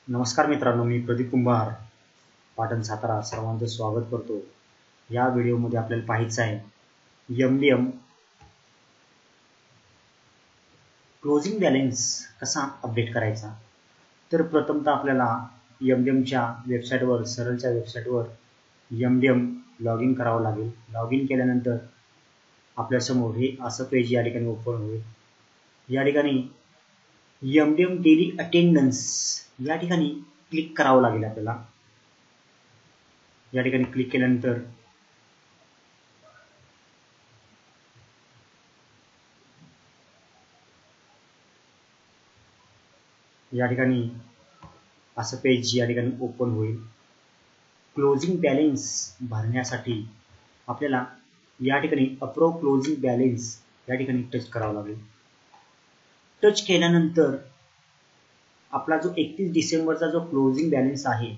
नमस्कार मित्रांनो, मी प्रदीप कुंभार, पाटण सातारा सर्वांचं स्वागत करतो। या व्हिडिओमध्ये आपल्याला पाहायचं आहे MDM क्लोजिंग बॅलन्स कसा अपडेट करायचा। तर प्रथमतः आपल्याला MDMच्या वेबसाईटवर सरळच्या वेबसाईटवर MDM लॉग इन करावं लागेल। लॉग इन केल्यानंतर आपल्यासमोर हे असं पेज या ठिकाणी ओपन होईल। या ठिकाणी MDM डेली अटेंडन्स या ठिकाणी क्लिक करावं लागेल आपल्याला। या ठिकाणी क्लिक केल्यानंतर या ठिकाणी असं पेज या ठिकाणी ओपन होईल। क्लोजिंग बॅलन्स भरण्यासाठी आपल्याला या ठिकाणी अप्रूव्ह क्लोजिंग बॅलन्स या ठिकाणी टच करावं लागेल। टच केल्यानंतर आपला जो 31 डिसेंबरचा जो क्लोजिंग बॅलन्स आहे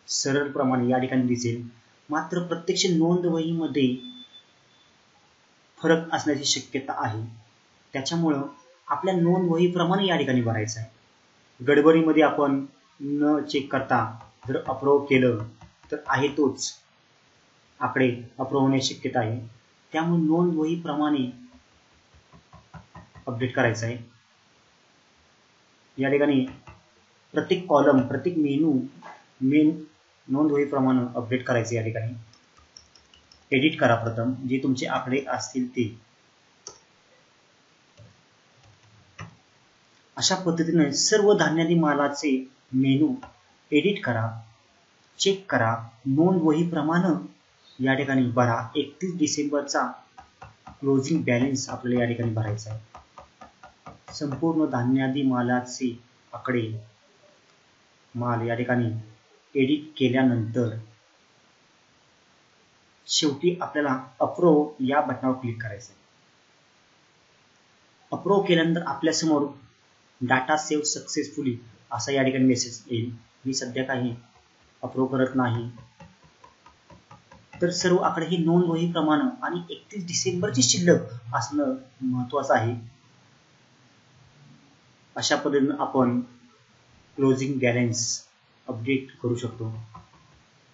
सरळ प्रमाणे या ठिकाणी दिसेल। मात्र प्रत्यक्ष नोंदवहीमध्ये फरक असण्याची शक्यता आहे, त्याच्यामुळे आपल्या नोंदवहीप्रमाणे या ठिकाणी भरायचं आहे। गडबडीमध्ये आपण न चेक करता जर अप्रूव्ह केलं तर आहे तोच आकडे अप्रूव्ह होण्याची शक्यता आहे। त्यामुळे नोंदवहीप्रमाणे अपडेट करायचं आहे। या ठिकाणी प्रत्येक कॉलम प्रत्येक मेन नोंदवहीप्रमाणे अपडेट करायचे। या ठिकाणी एडिट करा प्रथम जे तुमचे आकडे असतील ते। अशा पद्धतीने सर्व धान्यादी मालाचे मेनू एडिट करा, चेक करा, नोंदवहीप्रमाणे या ठिकाणी भरा। 31 डिसेंबरचा क्लोजिंग बॅलन्स आपल्याला या ठिकाणी भरायचा आहे। संपूर्ण धान्यादी मालाचे आकडे माल या ठिकाणी एडिट केल्यानंतर शेवटी आपल्याला अप्रूव्ह या बटनावर क्लिक करायचं आहे। अप्रूव्ह केल्यानंतर आपल्या समोर डाटा सेव्ह सक्सेसफुली असा या ठिकाणी मेसेज येईल। मी सध्या काही अप्रूव्ह करत नाही, तर सर्व आकडे हे नोंदवहीप्रमाणे आणि 31 डिसेंबरची शिल्लक असणं महत्त्वाचं आहे। अशा पद्धतीने आपण क्लोजिंग बॅलन्स अपडेट करू शकतो।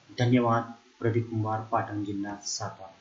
धन्यवाद। प्रदीप कुंभार, पाटण जिल्हा सातारा।